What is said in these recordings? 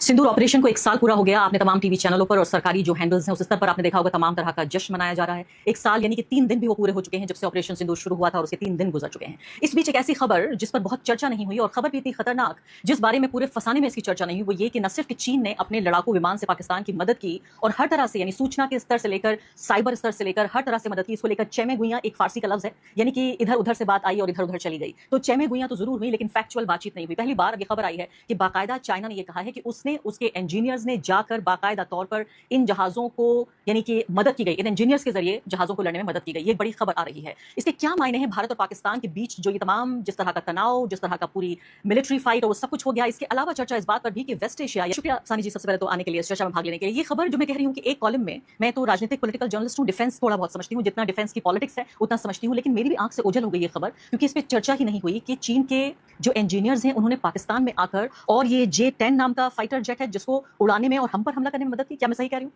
सिंदूर operation को 1 साल पूरा हो गया। आपने तमाम टीवी चैनलों पर और सरकारी जो हैंडल्स हैं उस स्तर पर आपने देखा होगा तमाम तरह का जश्न मनाया जा रहा है। 1 साल यानी कि 3 दिन भी वो पूरे हो चुके हैं जब से ऑपरेशन सिंदूर शुरू हुआ था और उसके 3 दिन गुजर चुके हैं। इस बीच एक ऐसी खबर जिस पर बहुत चर्चा नहीं हुई और खबर भी इतनी खतरनाक जिस बारे में पूरे फसाने में इसकी चर्चा नहीं हुई, वो ये कि न सिर्फ कि चीन ने अपने लड़ाकू विमान से पाकिस्तान की मदद की और हर तरह से यानी सूचना के स्तर से लेकर साइबर स्तर से लेकर हर तरह से मदद की। इसको लेकर चैमे गुइयां एक फारसी का लफ्ज है, यानी कि इधर उधर से बात आई और इधर उधर चली गई। तो चैमे गुइयां तो जरूर हुई लेकिन फैक्चुअल बातचीत नहीं हुई। पहली बार अब ये खबर आई है कि बाकायदा चाइना ने यह कहा है कि उसने उसके इंजीनियर्स ने जाकर बाकायदा तौर पर इन जहाजों को यानी कि मदद की गई, इन इंजीनियर्स के जरिए जहाजों को लड़ने में मदद की गई। ये बड़ी खबर आ रही है। इसके क्या मायने हैं भारत और पाकिस्तान के बीच, जो ये तमाम जिस तरह का तनाव, जिस तरह का पूरी मिलिट्री फाइट और वो सब कुछ हो गया। इसके अलावा चर्चा इस बात पर भी कि वेस्ट एशिया, शुक्रिया सानी जी सबसे पहले तो आने के लिए, इस चर्चा में भाग लेने के लिए। ये खबर जो मैं कह रही हूँ कि एक कॉलम में, मैं तो राजनीतिक पॉलिटिकल जर्नलिस्ट हूँ, डिफेंस थोड़ा बहुत समझती हूँ, जितना डिफेंस की पॉलिटिक्स है उतना समझती हूँ, लेकिन मेरी भी आंख से ओझल हो गई ये खबर क्योंकि इस पर चर्चा ही नहीं हुई कि चीन के जो इंजीनियर्स हैं उन्होंने पाकिस्तान में आकर और ये J-10 नाम का फाइटर जेट है जिसको उड़ाने में और हम पर हमला करने में मदद की। क्या मैं सही कह रही हूँ?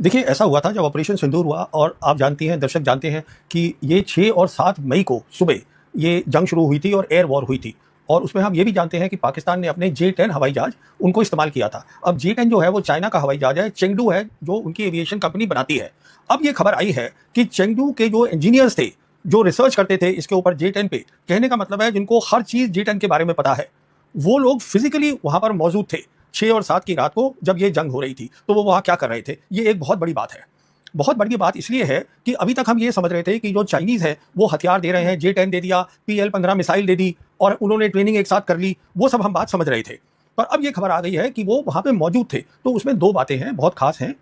देखिए, ऐसा हुआ था जब ऑपरेशन सिंदूर हुआ और आप जानती हैं, दर्शक जानते हैं कि ये 6 और 7 मई को सुबह ये जंग शुरू हुई थी और एयर वॉर हुई थी। और उसमें हम ये भी जानते हैं कि पाकिस्तान ने अपने J-10 हवाई जहाज उनको इस्तेमाल किया था। अब J-10 जो है वो चाइना का हवाई जहाज है, चेंगडू है जो उनकी एविएशन कंपनी बनाती है। अब ये खबर आई है कि चेंगडू के जो इंजीनियर्स थे, जो रिसर्च करते थे इसके ऊपर J-10 पे, कहने का मतलब है जिनको हर चीज़ J-10 के बारे में पता है, वो लोग फिजिकली वहाँ पर मौजूद थे 6 और 7 की रात को जब ये जंग हो रही थी। तो वो वहाँ क्या कर रहे थे, ये एक बहुत बड़ी बात है। बहुत बड़ी बात इसलिए है कि अभी तक हम ये समझ रहे थे कि जो चाइनीज़ है वो हथियार दे रहे हैं, J-10 दे दिया, PL-15 मिसाइल दे दी और उन्होंने ट्रेनिंग एक साथ कर ली, वो सब हम बात समझ रहे थे। पर अब ये खबर आ गई है कि वो वहाँ पे मौजूद थे। तो उसमें 2 बातें हैं, बहुत खास हैं।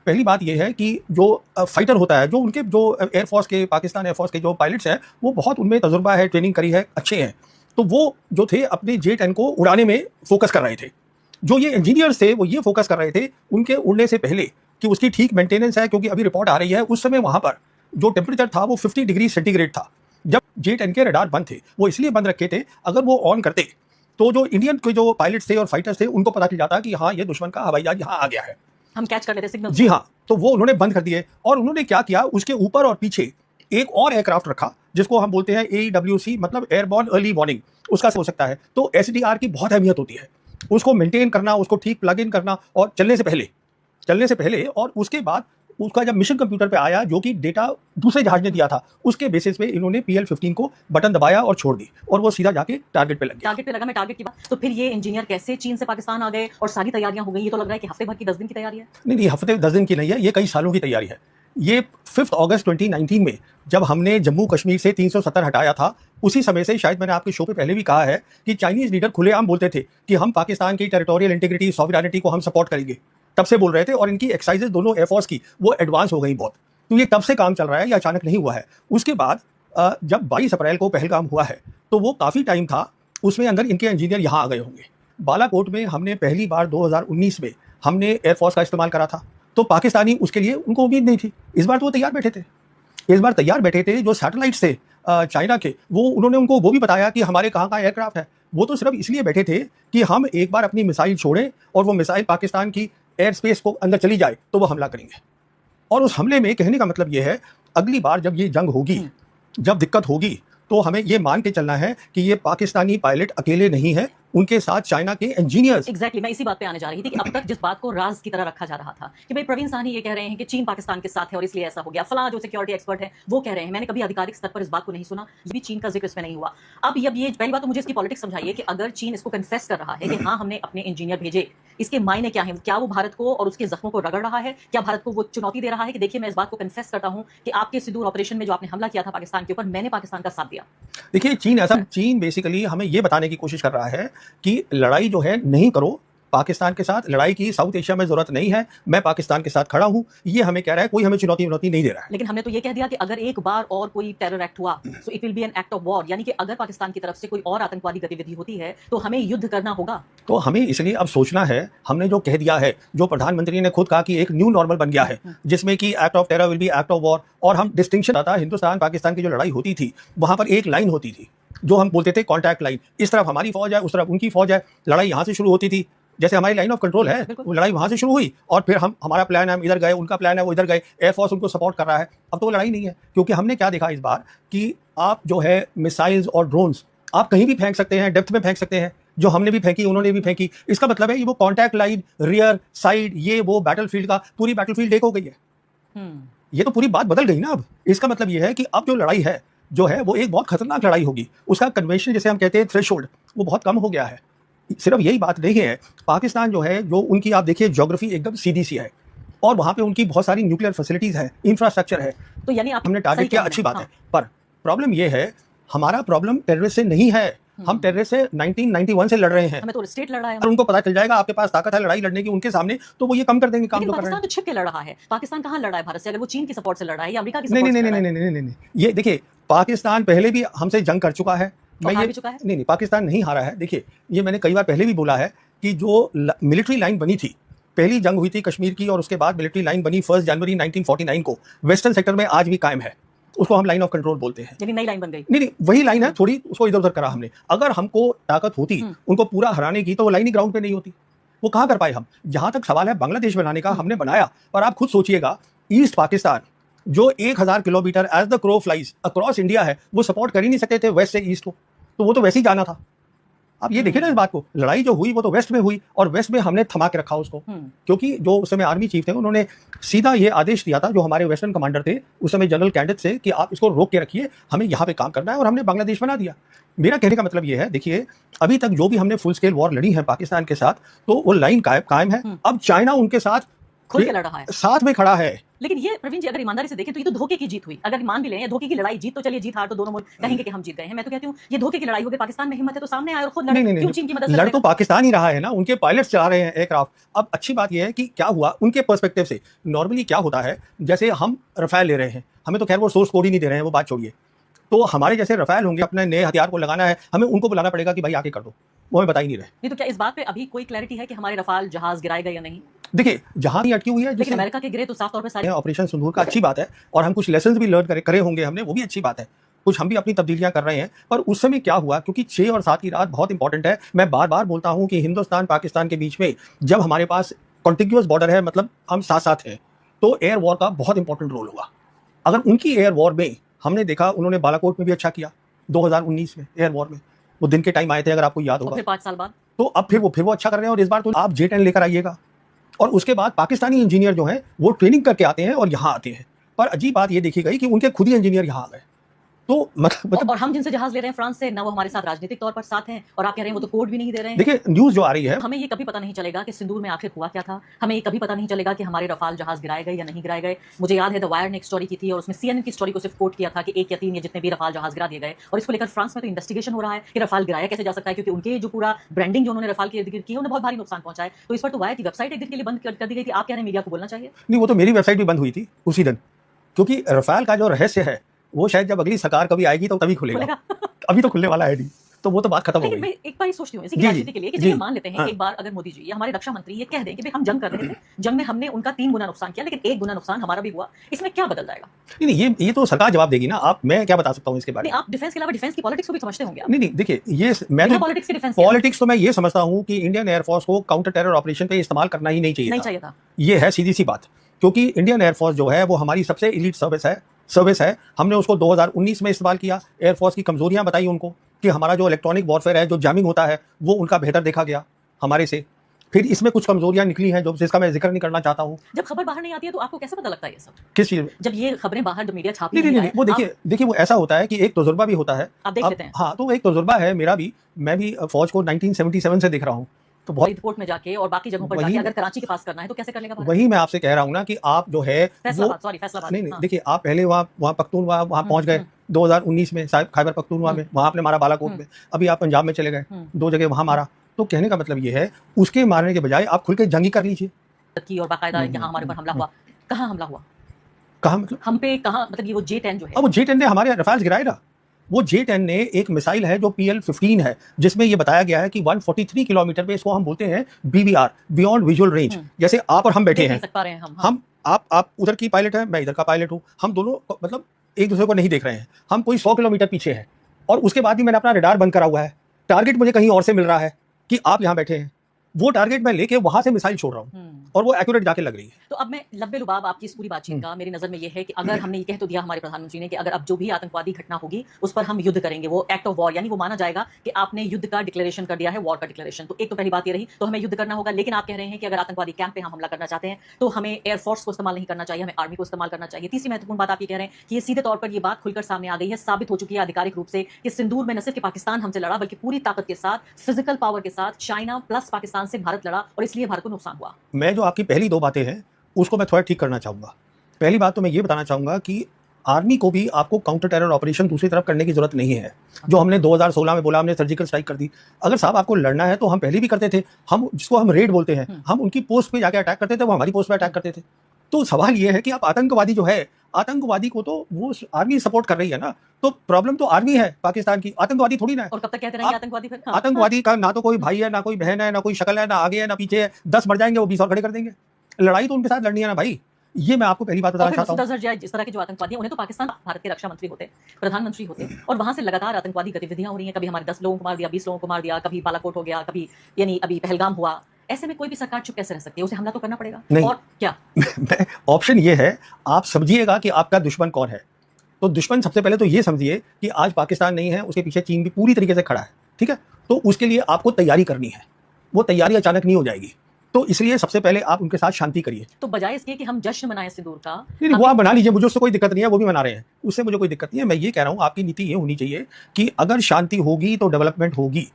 पहली बात ये है कि जो फाइटर होता है, जो उनके जो एयरफोर्स के, पाकिस्तान एयरफोर्स के जो पायलट्स हैं, वो बहुत उनमें तजुर्बा है, ट्रेनिंग करी है, अच्छे हैं। तो वो जो थे अपने J-10 को उड़ाने में फोकस कर रहे थे। जो ये इंजीनियर्स थे वो ये फोकस कर रहे थे उनके उड़ने से पहले कि उसकी ठीक मेंटेनेंस है, क्योंकि अभी रिपोर्ट आ रही है उस समय वहाँ पर जो टेम्परेचर था वो 50 डिग्री सेंटीग्रेड था जब J-10 के रडार बंद थे। वो इसलिए बंद रखे थे, अगर वो ऑन करते तो जो इंडियन के जो पायलट्स थे और फाइटर्स थे उनको पता चल जाता कि हाँ, ये दुश्मन का हवाई जहाज यहाँ आ गया है, हम कैच कर लेते सिग्नल। जी हाँ। तो वो उन्होंने बंद कर दिए और उन्होंने क्या किया, उसके ऊपर और पीछे एक और एयरक्राफ्ट रखा जिसको हम बोलते हैं AEWC, मतलब एयरबॉर्न अर्ली वार्निंग, उसका हो सकता है। तो SDR की बहुत अहमियत होती है, उसको मेंटेन करना, उसको ठीक प्लग इन करना और चलने से पहले और उसके बाद उसका जब मिशन कंप्यूटर पे आया, जो कि डेटा दूसरे जहाज ने दिया था, उसके बेसिस पे इन्होंने PL-15 को बटन दबाया और छोड़ दी और वो सीधा जाके टारगेट पे लग गया। टारगेट पे लगा। मैं टारगेट की बात, तो फिर ये इंजीनियर कैसे चीन से पाकिस्तान आ गए और सारी तैयारियां हो गई? ये तो लग रहा है कि हफ्ते भर की, 10 दिन की तैयारी है। नहीं, हफ्ते 10 दिन की नहीं है, ये कई सालों की तैयारी है। ये 5 अगस्त 2019 में जब हमने जम्मू कश्मीर से 370 हटाया था, उसी समय से, शायद मैंने आपके शो पे पहले भी कहा है कि चाइनीज लीडर खुलेआम बोलते थे कि हम पाकिस्तान की टेरिटोरियल इंटीग्रिटी, सॉवरेनिटी को हम सपोर्ट करेंगे। तब से बोल रहे थे और इनकी एक्सरसाइजेज दोनों एयरफोर्स की वो एडवांस हो गई बहुत। तो ये तब से काम चल रहा है, ये अचानक नहीं हुआ है। उसके बाद जब 22 अप्रैल को पहलगाम हुआ है तो वो काफ़ी टाइम था, उसमें अंदर इनके इंजीनियर यहाँ आ गए होंगे। बालाकोट में हमने पहली बार 2019 में हमने एयरफोर्स का इस्तेमाल करा था, तो पाकिस्तानी उसके लिए उनको उम्मीद नहीं थी। इस बार तो वो तैयार बैठे थे। जो सैटेलाइट्स थे चाइना के, वो उन्होंने उनको वो भी बताया कि हमारे कहाँ का एयरक्राफ्ट है। वो तो सिर्फ इसलिए बैठे थे कि हम एक बार अपनी मिसाइल छोड़ें और वो मिसाइल पाकिस्तान की एयर स्पेस को अंदर चली जाए तो वो हमला करेंगे। और उस हमले में, कहने का मतलब ये है, अगली बार जब ये जंग होगी, जब दिक्कत होगी, तो हमें ये मान के चलना है कि ये पाकिस्तानी पायलट अकेले नहीं है, उनके साथ चाइना के इंजीनियर्स। एग्जैक्टली, मैं इसी बात पे आने जा रही थी कि अब तक जिस बात को राज की तरह रखा जा रहा था कि भाई प्रवीण साहनी ये कह रहे हैं कि चीन पाकिस्तान के साथ है और इसलिए ऐसा हो गया, फला जो सिक्योरिटी एक्सपर्ट है वो कह रहे हैं, मैंने कभी आधिकारिक स्तर पर इस बात को नहीं सुना, ये भी चीन का जिक्र इसमें नहीं हुआ। अब ये पहली बात तो मुझे इसकी पॉलिटिक्स समझाइए कि अगर चीन इसको कन्फेस कर रहा है कि हाँ हमने अपने इंजीनियर भेजे, इसके मायने क्या है? क्या वो भारत को और उसके जख्मों को रगड़ रहा है? क्या भारत को वो चुनौती दे रहा है कि देखिए मैं इस बात को कन्फेस करता हूं कि आपके सिंदूर ऑपरेशन में जो आपने हमला किया था पाकिस्तान के ऊपर, मैंने पाकिस्तान का साथ दिया? देखिए, चीन बेसिकली हमें ये बताने की कोशिश कर रहा है कि लड़ाई जो है नहीं करो पाकिस्तान के साथ, लड़ाई की साउथ एशिया में जरूरत नहीं है, मैं पाकिस्तान के साथ खड़ा हूं, ये हमें कह रहा है। कोई हमें चुनौती नहीं दे रहा है। लेकिन हमने तो ये कह दिया कि अगर एक बार और कोई टेरर एक्ट हुआ so it will be an act of war, यानी कि अगर पाकिस्तान की तरफ से कोई और आतंकवादी गतिविधि होती है तो हमें युद्ध करना होगा। तो हमें इसलिए अब सोचना है, हमने जो कह दिया है, जो प्रधानमंत्री ने खुद कहा कि एक न्यू नॉर्मल बन गया है, जिसमें कि act of terror will be act of war. और हम डिस्टिंक्शन आता, हिंदुस्तान पाकिस्तान की जो लड़ाई होती थी वहां पर एक लाइन होती थी जो हम बोलते थे कॉन्टैक्ट लाइन। इस तरफ हमारी फौज है, उस तरफ उनकी फौज है, लड़ाई यहाँ से शुरू होती थी, जैसे हमारी लाइन ऑफ कंट्रोल है, वो लड़ाई वहां से शुरू हुई और फिर हमारा प्लान है, हम इधर गए, उनका प्लान है वो इधर गए, एयरफोर्स उनको सपोर्ट कर रहा है। अब तो वो लड़ाई नहीं है, क्योंकि हमने क्या देखा इस बार कि आप जो है मिसाइल्स और ड्रोन्स आप कहीं भी फेंक सकते हैं, डेप्थ में फेंक सकते हैं, जो हमने भी फेंकी, उन्होंने भी फेंकी। इसका मतलब है ये वो कॉन्टैक्ट लाइन, रियर, साइड, ये वो बैटलफील्ड का पूरी बैटलफील्ड एक हो गई है। ये तो पूरी बात बदल गई ना। अब इसका मतलब ये है कि अब जो लड़ाई है जो है वो एक बहुत खतरनाक लड़ाई होगी। उसका कन्वेंशन जिसे हम कहते हैं थ्रेशोल्ड, वो बहुत कम हो गया है। सिर्फ यही बात नहीं है, पाकिस्तान जो है, जो उनकी आप देखिए ज्योग्राफी एकदम सीधी सी है और वहां पे उनकी बहुत सारी न्यूक्लियर फैसिलिटीज है, इंफ्रास्ट्रक्चर है, तो यानी आप हमने टारगेट किया, अच्छी बात है। पर प्रॉब्लम ये है, हमारा प्रॉब्लम टेररिस्ट से नहीं है। हम टेररिस्ट से 1991 से लड़ रहे हैं। हमें तो स्टेट लड़ रहा है। और उनको पता चल जाएगा आपके पास ताकत है लड़ाई लड़ने की उनके सामने, तो वो ये कम कर देंगे काम जो कर रहे पाकिस्तान हैं। तो छिप के लड़ रहा है। पाकिस्तान कहाँ लड़ रहा है भारत से? अगर वो चीन की सपोर्ट से लड़ रहा है या अमेरिका की नहीं सपोर्ट नहीं से नहीं लड़ नहीं रहा है? नहीं नहीं नहीं, ये देखिए पाकिस्तान पहले भी हमसे जंग कर चुका है। और हार भी चुका है? नहीं नहीं, पाकिस्तान नहीं हारा है। देखिए ये मैंने कई बार पहले भी बोला है कि जो मिलिट्री लाइन बनी थी, पहली जंग हुई थी कश्मीर की और उसके बाद मिलिट्री लाइन बनी 1 जनवरी 1949 को, वेस्टर्न सेक्टर में आज भी कायम है। उसको हम लाइन ऑफ कंट्रोल बोलते हैं। यानी नई लाइन बन गई। नहीं नहीं, वही लाइन है, थोड़ी उसको इधर उधर करा हमने। अगर हमको ताकत होती उनको पूरा हराने की, तो वो लाइन ही ग्राउंड पे नहीं होती। वो कहाँ कर पाए हम? जहां तक सवाल है बांग्लादेश बनाने का, हमने बनाया। और आप खुद सोचिएगा, ईस्ट पाकिस्तान जो 1000 kilometre as the crow flies across India है, वो सपोर्ट कर ही नहीं सकते थे वेस्ट से ईस्ट को, तो वो तो वैसे ही जाना था। आप ये देखिए ना इस बात को, लड़ाई जो हुई वो तो वेस्ट में हुई और वेस्ट में हमने थमा के रखा उसको, क्योंकि जो उस समय आर्मी चीफ थे उन्होंने सीधा ये आदेश दिया था, जो हमारे वेस्टर्न कमांडर थे उस समय जनरल कैंडेट से, कि आप इसको रोक के रखिए, हमें यहाँ पे काम करना है, और हमने बांग्लादेश बना दिया। मेरा कहने का मतलब ये है, देखिए अभी तक जो भी हमने फुल स्केल वॉर लड़ी है पाकिस्तान के साथ, तो वो लाइन कायम है। अब चाइना उनके साथ खुल के लड़ रहा है, साथ में खड़ा है। लेकिन ये प्रवीण जी अगर ईमानदारी से देखें तो ये तो धोखे की जीत हुई। अगर मान भी लें धोखे की लड़ाई, जीत तो चलिए, जीत हार तो दोनों कहेंगे कि हम जीत गए हैं। मैं तो कहती हूँ ये धोखे की लड़ाई हो गई। पाकिस्तान में हिम्मत है तो सामने आए और खुद लड़े। क्यों चीन की मदद से लड़ तो पाकिस्तान ही रहा है ना, उनके पायलट्स चला रहे हैं एयरक्राफ्ट। अब अच्छी बात यह है कि क्या हुआ उनके पर्सपेक्टिव से, नॉर्मली क्या होता है, जैसे हम रफाल ले रहे हैं, हमें तो खैर वो सोर्स कोड ही नहीं दे रहे हैं, वो बात छोड़िए। तो हमारे जैसे रफाल होंगे, अपने नए हथियार को लगाना है, हमें उनको बुलाना पड़ेगा कि भाई आके कर दो, वो हमें बता ही नहीं रहे। नहीं तो क्या इस बात पे अभी कोई क्लैरिटी है कि हमारे रफाल जहाज गिराए गए या नहीं? देखिए जहां ही अटकी हुई है, लेकिन अमेरिका के गिरे तो साफ तौर पे सारे ऑपरेशन सिंदूर का अच्छी बात है, और हम कुछ लेसन्स भी लर्न करे होंगे हमने, वो भी अच्छी बात है। कुछ हम भी अपनी तब्दीलियां कर रहे हैं। पर उस समय क्या हुआ, क्योंकि 6 और 7 की रात बहुत इंपॉर्टेंट है। मैं बार बार बोलता हूं कि हिंदुस्तान पाकिस्तान के बीच में जब हमारे पास कॉन्टिग्यूअस बॉर्डर है, मतलब हम साथ साथ हैं, तो एयर वॉर का बहुत इंपॉर्टेंट रोल होगा। अगर उनकी एयर वॉर में हमने देखा, उन्होंने बालाकोट में भी अच्छा किया 2019 में एयर वॉर में, वो दिन के टाइम आए थे अगर आपको याद होगा, 5 साल बाद। तो अब फिर वो अच्छा कर रहे हैं। और इस बार तो आप J-10 लेकर आइएगा, और उसके बाद पाकिस्तानी इंजीनियर जो हैं वो ट्रेनिंग करके आते हैं और यहाँ आते हैं। पर अजीब बात ये देखी गई कि उनके खुद ही इंजीनियर यहाँ आ गए। तो मतलब और हम जिनसे जहाज ले रहे हैं फ्रांस से, ना वो हमारे साथ राजनीतिक तौर पर साथ हैं, और आप कह रहे हैं वो तो कोड भी नहीं दे रहे हैं। देखिए न्यूज़ जो आ रही है, हमें ये कभी पता नहीं चलेगा कि सिंदूर में आखिर हुआ क्या था। हमें ये कभी पता नहीं चलेगा कि हमारे रफाल जहाज गिराए गए या नहीं गिराए गए। मुझे याद है द वायर ने एक स्टोरी की थी और उसमें CNN की स्टोरी को सिर्फ कोट किया था कि 1 या 3 या जितने भी रफाल जहाज गिरा दिए गए, और इसको लेकर फ्रांस में तो इन्वेस्टिगेशन हो रहा है कि रफाल गिराया कैसे जा सकता है, क्योंकि उनके जो पूरा ब्रांडिंग जो उन्होंने रफाल के इर्द गिर्द की है, उन्हें बहुत भारी नुकसान पहुंचा है। तो इस पर तो वायर की वेबसाइट एक दिन के लिए बंद कर दी गई थी। आप कह रहे हैं मीडिया को बोलना चाहिए? नहीं, वो तो मेरी वेबसाइट भी बंद हुई थी उसी दिन, क्योंकि रफाल का जो रहस्य है वो शायद जब अगली सरकार कभी आएगी तो तभी खुलेगा। अभी तो खुलने वाला है नहीं, तो वो तो बात खत्म हो गई। मैं एक बार सोचती हूँ इसी की राजनीति के लिए कि जैसे मान लेते हैं एक बार अगर मोदी जी या हमारे रक्षा मंत्री ये कह दें कि भाई हम जंग कर रहे थे, जंग में हमने उनका 3 गुना नुकसान किया, लेकिन 1 गुना नुकसान हमारा भी हुआ, इसमें क्या बदल जाएगा? नहीं, ये तो सरकार जवाब देगी ना। आप, मैं क्या बता सकता हूँ इसके बारे में? आप डिफेंस के अलावा डिफेंस की पॉलिटिक्स को भी समझते होंगे? नहीं, देखिए ये मैं तो पॉलिटिक्स तो मैं ये समझता हूँ कि इंडियन एयरफोर्स को काउंटर टेरर ऑपरेशन पे इस्तेमाल करना ही नहीं चाहिए था। ये है सीधी सी बात, क्योंकि इंडियन एयरफोर्स जो है वो हमारी सबसे एलीट सर्विस है। हमने उसको 2019 में इस्तेमाल किया। एयरफोर्स की कमजोरियां बताई उनको कि हमारा जो इलेक्ट्रॉनिक वॉरफेयर है, जो जैमिंग होता है, वो उनका बेहतर देखा गया हमारे से। फिर इसमें कुछ कमजोरियां निकली हैं जो जिसका मैं जिक्र नहीं करना चाहता हूँ। जब खबर बाहर नहीं आती है तो आपको कैसे पता लगता है ये सब? किस चीज? जब ये खबरें बाहर, जब मीडिया छापती नहीं, वो देखिए वो ऐसा होता है कि एक तजुर्बा भी होता है। आप देख लेते हैं। हाँ, तो एक तजुर्बा है मेरा भी। मैं भी फौज को 1977 से देख रहा हूँ, तो बहुत एयरपोर्ट में जाके और बाकी जगहों पर जाके अगर कराची के पास करना है तो कैसे कर लेगा भारत? वही मैं आपसे कह रहा हूँ ना कि आप जो है फैसलाबाद नहीं, देखिए आप पहले वहाँ पख्तूनख्वा वहाँ पहुंच गए 2019 में, खैबर पख्तूनख्वा में, वहाँ आपने मारा बालाकोट में। अभी आप पंजाब में चले गए, 2 जगह वहाँ मारा। तो कहने का मतलब ये है, उसके मारने के बजाय आप खुल के जंगी कर लीजिए। और बाकायदा यहाँ हमारे पर हमला हुआ। कहाँ हमला हुआ? कहाँ मतलब हम पे कहाँ? मतलब ये वो J-10 जो है, अब वो J-10 ने हमारे रफाल्स गिराए ना। वो J-10 ने एक मिसाइल है जो PL-15 है, जिसमें ये बताया गया है कि 143 किलोमीटर पे, इसको हम बोलते हैं BVR, बियॉन्ड विजुअल रेंज। जैसे आप और हम बैठे हैं, हम आप उधर की पायलट है, मैं इधर का पायलट हूँ, हम दोनों मतलब एक दूसरे को नहीं देख रहे हैं, हम कोई 100 किलोमीटर पीछे हैं, और उसके बाद भी मैंने अपना रडार बंद करा हुआ है। टारगेट मुझे कहीं और से मिल रहा है कि आप यहाँ बैठे हैं, वो टारगेट मैं लेके वहां से मिसाइल छोड़ रहा हूँ। और वो एक्यूरेट जाके लग रही है। तो अब मैं लब्बे लुबाब आपकी इस पूरी बातचीत का मेरी नजर में ये है कि अगर हमने ये कह तो दिया हमारे प्रधानमंत्री ने कि अगर अब जो भी आतंकवादी घटना होगी उस पर हम युद्ध करेंगे, वो एक्ट ऑफ वॉर, यानी वो माना जाएगा कि आपने युद्ध का डिक्लेरेशन कर दिया है, वॉर का डिक्लेरेशन। तो एक तो पहली बात ये रही, तो हमें युद्ध करना होगा। लेकिन आप कह रहे हैं कि अगर आतंकवादी कैंप पे हम हमला करना चाहते हैं तो हमें एयरफोर्स को इस्तेमाल नहीं करना चाहिए, हमें आर्मी को इस्तेमाल करना चाहिए। तीसरी महत्वपूर्ण बात आप ये कह रहे हैं कि ये सीधे तौर पर ये बात खुलकर सामने आ गई है, साबित हो चुकी है आधिकारिक रूप से कि सिंदूर में न सिर्फ पाकिस्तान हमसे लड़ा बल्कि पूरी ताकत के साथ, फिजिकल पावर के साथ चाइना प्लस पाकिस्तान से भारत लड़ा और इसलिए भारत को नुकसान हुआ। मैं जो आपकी पहली दो बातें हैं उसको मैं थोड़ा ठीक करना चाहूंगा। पहली बात तो मैं ये बताना चाहूंगा कि आर्मी को भी आपको काउंटर टेरर ऑपरेशन दूसरी तरफ करने की जरूरत नहीं है। जो हमने 2016 में बोला, हमने सर्जिकल स्ट्राइक कर दी। अगर साहब आपको लड़ना है तो हम पहले भी करते थे, हम जिसको हम रेड बोलते हैं, हम उनकी पोस्ट पे जाके अटैक करते थे, वो हमारी पोस्ट पे अटैक करते थे। तो सवाल ये है कि आप आतंकवादी जो है, आतंकवादी को तो वो आर्मी सपोर्ट कर रही है ना, तो प्रॉब्लम तो आर्मी है पाकिस्तान की, आतंकवादी थोड़ी ना है। और कब तक कहते रहेंगे आतंकवादी फिर? आतंकवादी का ना तो कोई भाई है, ना कोई बहन है, ना कोई शक्ल है, ना आगे है, ना पीछे है। 10 मर जाएंगे, वो 20 और खड़े कर देंगे। लड़ाई तो उनके साथ लड़नी है ना भाई। ये मैं आपको पहली बात बताना चाहता हूँ। जिस तरह के जो आतंकवादी हैं उन्हें तो पाकिस्तान भारत के रक्षा मंत्री होते, प्रधानमंत्री होते, और वहां से लगातार आतंकवादी गतिविधियां हो रही हैं। कभी हमारे 10 लोगों को मार दिया, 20 लोगों को मार दिया, कभी बालाकोट हो गया, कभी यानी अभी पहलगाम हुआ। ऐसे में कोई भी सरकार चुप कैसे रह सकती है? उसे हमला तो करना पड़ेगा। नहीं। और क्या ऑप्शन ये है, आप समझिएगा कि आपका दुश्मन कौन है। तो दुश्मन सबसे पहले तो ये समझिए कि आज पाकिस्तान नहीं है, उसके पीछे चीन भी पूरी तरीके से खड़ा है, ठीक है। तो उसके लिए आपको तैयारी करनी है, वो तैयारी अचानक नहीं हो जाएगी। तो इसलिए सबसे पहले आप उनके साथ शांति करिए। तो बजाय इसके कि हम जश्न मनाएं सिंदूर का, नहीं, वो आप बना लीजिए, मुझे उससे कोई दिक्कत नहीं है, वो भी मना रहे हैं, उससे मुझे कोई दिक्कत नहीं है। मैं ये कह रहा हूँ आपकी नीति ये होनी चाहिए कि अगर शांति होगी तो डेवलपमेंट होगी,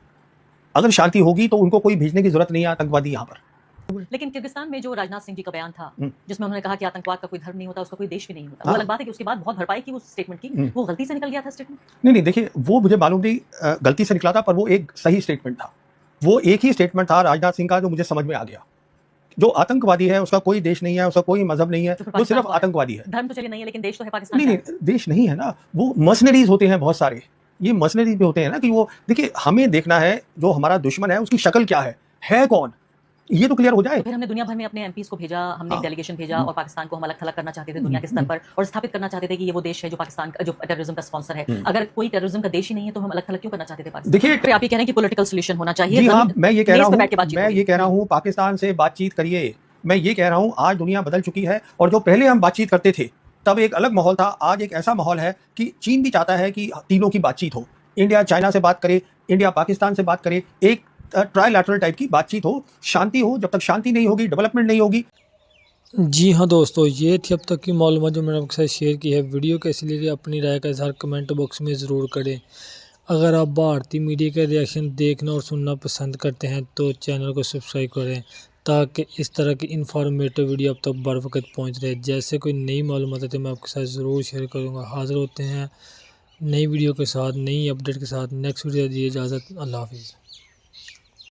अगर शांति होगी तो उनको कोई भेजने की जरूरत नहीं है आतंकवादी यहाँ पर। लेकिन किर्गिस्तान में जो राजनाथ सिंह जी का बयान था जिसमें उन्होंने कहा कि आतंकवाद का कोई धर्म नहीं होता, उसका कोई देश भी नहीं होता, वो अलग बात है कि उसके बाद बहुत भरपाई की उस स्टेटमेंट की, वो गलती से निकल गया था स्टेटमेंट। नहीं, देखिए, वो मुझे मालूम नहीं गलती से निकला था, पर वो एक सही स्टेटमेंट था। वो एक ही स्टेटमेंट था राजनाथ सिंह का जो मुझे समझ में आ गया। जो आतंकवादी है उसका कोई देश नहीं है, उसका कोई मजहब नहीं है, वो सिर्फ आतंकवादी है। धर्म तो चलिए नहीं है, लेकिन देश तो है पाकिस्तान। नहीं, देश नहीं है ना, वो मर्सनरीज होते हैं बहुत सारे। ये मर्सनरीज भी होते हैं ना कि वो, देखिए, हमें देखना है जो हमारा दुश्मन है उसकी शक्ल क्या है कौन, ये तो क्लियर हो जाए। तो फिर हमने दुनिया भर में अपने एमपीज को भेजा, हमने एक डेलीगेशन भेजा और पाकिस्तान को हम अलग थलग करना चाहते थे दुनिया के स्तर पर, और स्थापित करना चाहते थे कि ये वो देश है जो पाकिस्तान का, जो टेररिज्म का स्पॉन्सर है। अगर कोई टेररिज्म का देश ही नहीं है तो हम अलग थलग क्यों करना चाहते थे पाकिस्तान? देखिए, आप ये कह रहे हैं कि पॉलिटिकल सॉल्यूशन होना चाहिए। जी हाँ, मैं ये कह रहा हूँ पाकिस्तान से बातचीत करिए। मैं ये कह रहा हूँ आज दुनिया बदल चुकी है, और जो पहले हम बातचीत करते थे तब एक अलग माहौल था, आज एक ऐसा माहौल है कि चीन भी चाहता है कि तीनों की बातचीत हो, इंडिया चाइना से बात करे, इंडिया पाकिस्तान से बात करे, एक ट्राइलैटरल टाइप की बातचीत हो, शांति हो। जब तक शांति नहीं होगी, डेवलपमेंट नहीं होगी। जी हाँ दोस्तों, ये थी अब तक की मालूमात जो मैंने आपके साथ शेयर की है। वीडियो कैसी लगी अपनी राय का इज़हार कमेंट बॉक्स में ज़रूर करें। अगर आप भारतीय मीडिया के रिएक्शन देखना और सुनना पसंद करते हैं तो चैनल को सब्सक्राइब करें, ताकि इस तरह की इन्फॉर्मेटिव वीडियो अब तक बर वक्त पहुँच रहे। जैसे कोई नई मालूमात है तो मैं आपके साथ ज़रूर शेयर करूँगा। हाज़िर होते हैं नई वीडियो के साथ, नई अपडेट के साथ। नेक्स्ट वीडियो दीजिए इजाज़त। अल्लाह हाफिज़।